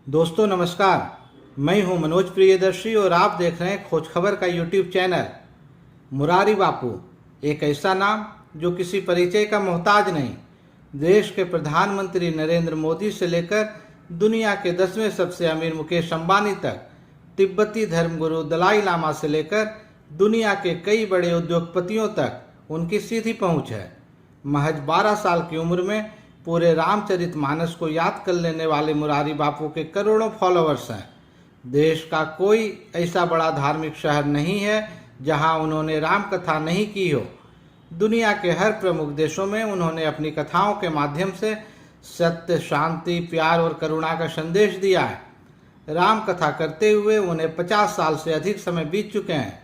दोस्तों नमस्कार। मैं हूं मनोज प्रियदर्शी और आप देख रहे हैं खोज खबर का यूट्यूब चैनल। मुरारी बापू एक ऐसा नाम जो किसी परिचय का मोहताज नहीं। देश के प्रधानमंत्री नरेंद्र मोदी से लेकर दुनिया के 10वें सबसे अमीर मुकेश अंबानी तक, तिब्बती धर्मगुरु दलाई लामा से लेकर दुनिया के कई बड़े उद्योगपतियों तक उनकी सीधी पहुंच है। महज 12 साल की उम्र में पूरे रामचरितमानस को याद कर लेने वाले मुरारी बापू के करोड़ों फॉलोअर्स हैं। देश का कोई ऐसा बड़ा धार्मिक शहर नहीं है जहां उन्होंने राम कथा नहीं की हो। दुनिया के हर प्रमुख देशों में उन्होंने अपनी कथाओं के माध्यम से सत्य, शांति, प्यार और करुणा का संदेश दिया है। राम कथा करते हुए उन्हें 50 साल से अधिक समय बीत चुके हैं।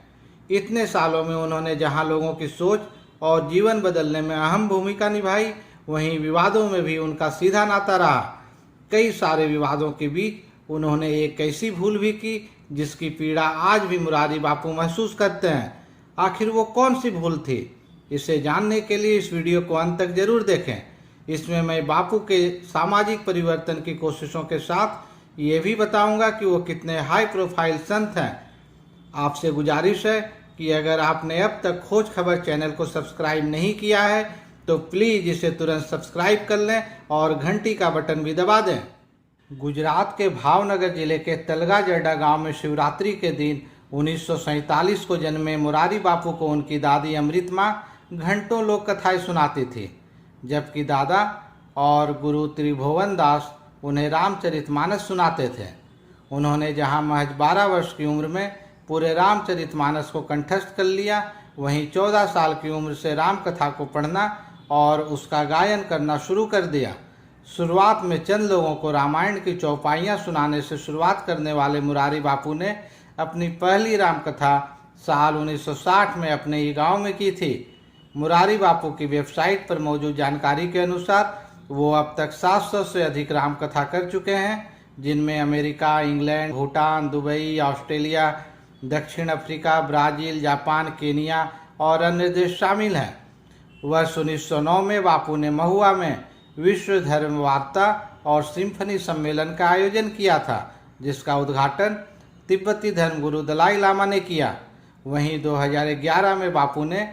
इतने सालों में उन्होंने जहां लोगों की सोच और जीवन बदलने में अहम भूमिका निभाई, वहीं विवादों में भी उनका सीधा नाता रहा। कई सारे विवादों के बीच उन्होंने एक ऐसी भूल भी की जिसकी पीड़ा आज भी मुरारी बापू महसूस करते हैं। आखिर वो कौन सी भूल थी? इसे जानने के लिए इस वीडियो को अंत तक जरूर देखें। इसमें मैं बापू के सामाजिक परिवर्तन की कोशिशों के साथ ये भी बताऊंगा कि वो कितने हाई प्रोफाइल संत हैं। आपसे गुजारिश है कि अगर आपने अब तक खोज खबर चैनल को सब्सक्राइब नहीं किया है तो प्लीज इसे तुरंत सब्सक्राइब कर लें और घंटी का बटन भी दबा दें। गुजरात के भावनगर जिले के तलगा जरडा गांव में शिवरात्रि के दिन 1947 को जन्मे मुरारी बापू को उनकी दादी अमृत माँ घंटों लोक कथाएं सुनाती थी, जबकि दादा और गुरु त्रिभुवन दास उन्हें रामचरितमानस सुनाते थे। उन्होंने जहां महज 12 वर्ष की उम्र में पूरे रामचरितमानस को कंठस्थ कर लिया, वहीं 14 साल की उम्र से राम कथा को पढ़ना और उसका गायन करना शुरू कर दिया। शुरुआत में चंद लोगों को रामायण की चौपाइयाँ सुनाने से शुरुआत करने वाले मुरारी बापू ने अपनी पहली राम कथा साल 1960 में अपने ही गांव में की थी। मुरारी बापू की वेबसाइट पर मौजूद जानकारी के अनुसार वो अब तक 700 से अधिक राम कथा कर चुके हैं, जिनमें America, England, Bhutan, Dubai, Australia, दक्षिण अफ्रीका, ब्राज़ील, जापान, केनिया और अन्य देश शामिल हैं। वर्ष 1909 में बापू ने महुआ में विश्व धर्म वार्ता और सिम्फनी सम्मेलन का आयोजन किया था, जिसका उद्घाटन तिब्बती धर्मगुरु दलाई लामा ने किया। वहीं 2011 में बापू ने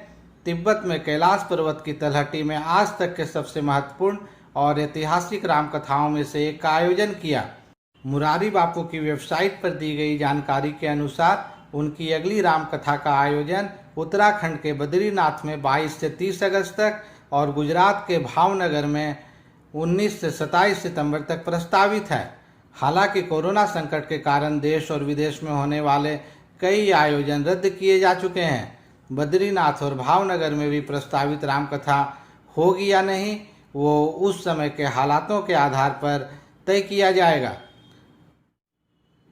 तिब्बत में कैलाश पर्वत की तलहटी में आज तक के सबसे महत्वपूर्ण और ऐतिहासिक राम कथाओं में से एक का आयोजन किया। मुरारी बापू की वेबसाइट पर दी गई जानकारी के अनुसार उनकी अगली राम कथा का आयोजन उत्तराखंड के बद्रीनाथ में 22 से 30 अगस्त तक और गुजरात के भावनगर में 19 से 27 सितंबर तक प्रस्तावित है। हालांकि कोरोना संकट के कारण देश और विदेश में होने वाले कई आयोजन रद्द किए जा चुके हैं। बद्रीनाथ और भावनगर में भी प्रस्तावित राम कथा होगी या नहीं, वो उस समय के हालातों के आधार पर तय किया जाएगा।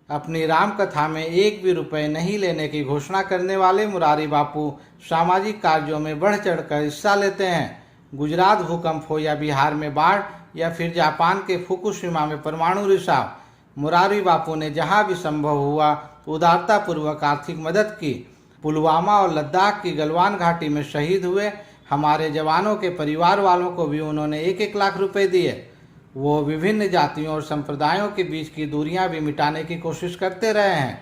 अपनी राम कथा में एक भी रुपए नहीं लेने की घोषणा करने वाले मुरारी बापू सामाजिक कार्यों में बढ़ चढ़कर हिस्सा लेते हैं। गुजरात भूकंप हो या बिहार में बाढ़ या फिर जापान के फुकुशिमा में परमाणु रिसाव, मुरारी बापू ने जहां भी संभव हुआ उदारतापूर्वक आर्थिक मदद की। पुलवामा और लद्दाख की गलवान घाटी में शहीद हुए हमारे जवानों के परिवार वालों को भी उन्होंने 1-1 लाख रुपए दिए। वो विभिन्न जातियों और संप्रदायों के बीच की दूरियां भी मिटाने की कोशिश करते रहे हैं।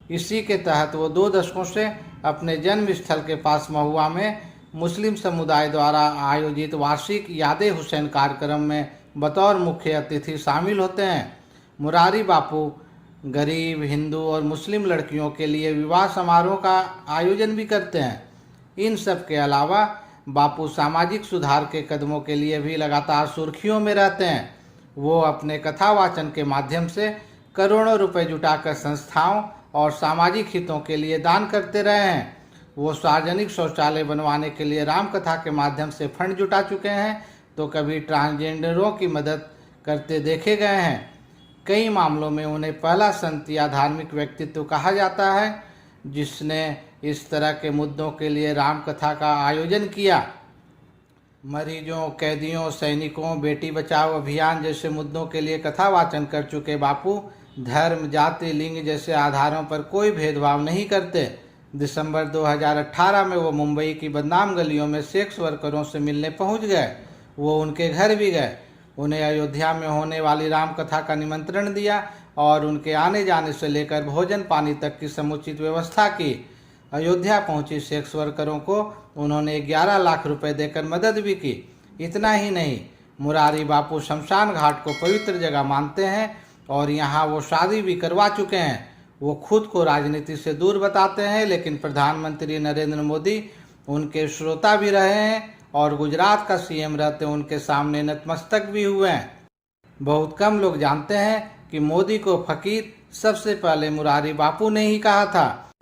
इसी के तहत वो 2 दशकों से अपने जन्म स्थल के पास महुआ में मुस्लिम समुदाय द्वारा आयोजित वार्षिक यादे हुसैन कार्यक्रम में बतौर मुख्य अतिथि शामिल होते हैं। मुरारी बापू गरीब हिंदू और मुस्लिम लड़कियों के लिए विवाह समारोह का आयोजन भी करते हैं। इन सब के अलावा बापू सामाजिक सुधार के कदमों के लिए भी लगातार सुर्खियों में रहते हैं। वो अपने कथावाचन के माध्यम से करोड़ों रुपए जुटाकर संस्थाओं और सामाजिक हितों के लिए दान करते रहे हैं। वो सार्वजनिक शौचालय बनवाने के लिए राम कथा के माध्यम से फंड जुटा चुके हैं, तो कभी ट्रांसजेंडरों की मदद करते देखे गए हैं। कई मामलों में उन्हें पहला संत या धार्मिक व्यक्तित्व कहा जाता है जिसने इस तरह के मुद्दों के लिए राम कथा का आयोजन किया। मरीजों, कैदियों, सैनिकों, बेटी बचाओ अभियान जैसे मुद्दों के लिए कथा वाचन कर चुके बापू धर्म, जाति, लिंग जैसे आधारों पर कोई भेदभाव नहीं करते। दिसंबर 2018 में वो मुंबई की बदनाम गलियों में सेक्स वर्करों से मिलने पहुंच गए। वो उनके घर भी गए, उन्हें अयोध्या में होने वाली राम कथा का निमंत्रण दिया और उनके आने जाने से लेकर भोजन पानी तक की समुचित व्यवस्था की। अयोध्या पहुंची सेक्स वर्करों को उन्होंने 11 लाख रुपए देकर मदद भी की। इतना ही नहीं, मुरारी बापू शमशान घाट को पवित्र जगह मानते हैं और यहाँ वो शादी भी करवा चुके हैं। वो खुद को राजनीति से दूर बताते हैं, लेकिन प्रधानमंत्री नरेंद्र मोदी उनके श्रोता भी रहे हैं और गुजरात का सीएम रहते उनके सामने नतमस्तक भी हुए हैं। बहुत कम लोग जानते हैं कि मोदी को फकीर सबसे पहले मुरारी बापू ने ही कहा था।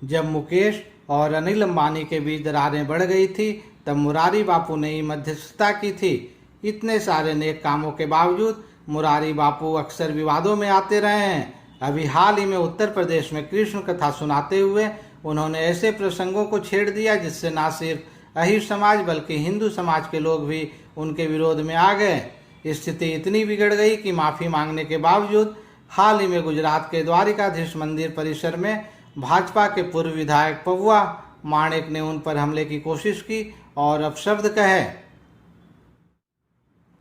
जब मुकेश और अनिल अंबानी के बीच दरारें बढ़ गई थी, तब मुरारी बापू ने ही मध्यस्थता की थी। इतने सारे नेक कामों के बावजूद मुरारी बापू अक्सर विवादों में आते रहे हैं। अभी हाल ही में उत्तर प्रदेश में कृष्ण कथा सुनाते हुए उन्होंने ऐसे प्रसंगों को छेड़ दिया जिससे न सिर्फ अहीर समाज बल्कि हिंदू समाज के लोग भी उनके विरोध में आ गए। स्थिति इतनी बिगड़ गई कि माफ़ी मांगने के बावजूद हाल ही में गुजरात के द्वारिकाधीश मंदिर परिसर में भाजपा के पूर्व विधायक पौवा माणिक ने उन पर हमले की कोशिश की और अपशब्द कहे।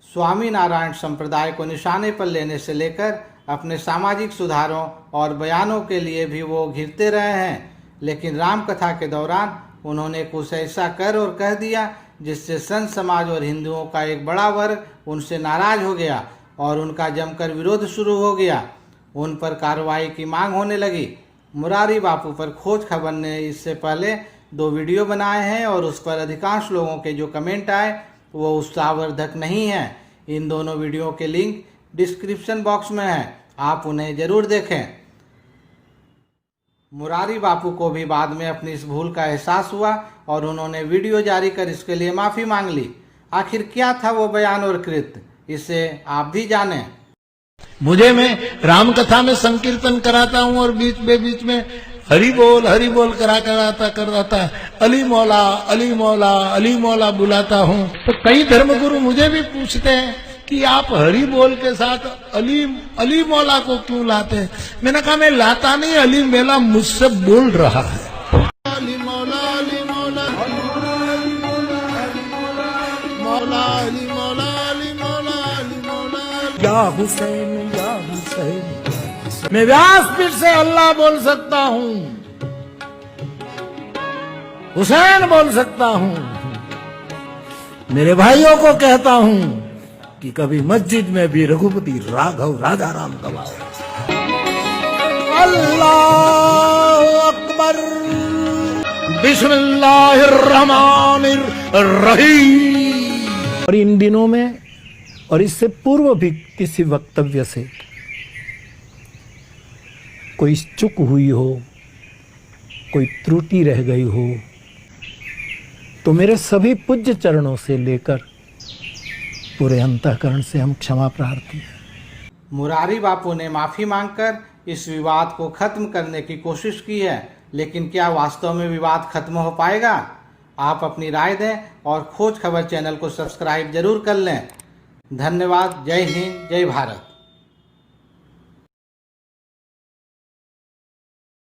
स्वामीनारायण संप्रदाय को निशाने पर लेने से लेकर अपने सामाजिक सुधारों और बयानों के लिए भी वो घिरते रहे हैं, लेकिन रामकथा के दौरान उन्होंने कुछ ऐसा कर और कह दिया जिससे संत समाज और हिंदुओं का एक बड़ा वर्ग उनसे नाराज हो गया और उनका जमकर विरोध शुरू हो गया। उन पर कार्रवाई की मांग होने लगी। मुरारी बापू पर खोज खबर ने इससे पहले 2 वीडियो बनाए हैं और उस पर अधिकांश लोगों के जो कमेंट आए वो उत्साहवर्धक नहीं है। इन दोनों वीडियो के लिंक डिस्क्रिप्शन बॉक्स में है, आप उन्हें जरूर देखें। मुरारी बापू को भी बाद में अपनी इस भूल का एहसास हुआ और उन्होंने वीडियो जारी कर इसके लिए माफ़ी मांग ली। आखिर क्या था वो बयान और कृत्य, इसे आप भी जानें। मुझे मैं रामकथा में संकीर्तन कराता हूँ और बीच में हरि बोल कराता अली मौला अली मौला अली मौला बुलाता हूँ। तो कई धर्मगुरु मुझे भी पूछते हैं कि आप हरि बोल के साथ अली मौला को क्यों लाते हैं। मैंने कहा मैं लाता नहीं, अली मेला मुझसे बोल रहा है। अली मौला अली मौला मौला अली मौला अली मौला अली मौला या हुसैन या हुसैन। मैं व्यासपीठ से अल्लाह बोल सकता हूँ, हुसैन बोल सकता हूँ। मेरे भाइयों को कहता हूँ कि कभी मस्जिद में भी रघुपति राघव राजा राम गवाओ। अल्लाह अकबर बिस्मिल्लाहिर्रहमानिर्रहीम। और इन दिनों में और इससे पूर्व भी किसी वक्तव्य से कोई चूक हुई हो, कोई त्रुटि रह गई हो, तो मेरे सभी पूज्य चरणों से लेकर पूरे अंतःकरण से हम क्षमा प्रार्थी हैं। मुरारी बापू ने माफ़ी मांगकर इस विवाद को खत्म करने की कोशिश की है, लेकिन क्या वास्तव में विवाद खत्म हो पाएगा? आप अपनी राय दें और खोज खबर चैनल को सब्सक्राइब जरूर कर लें। धन्यवाद। जय हिंद, जय भारत।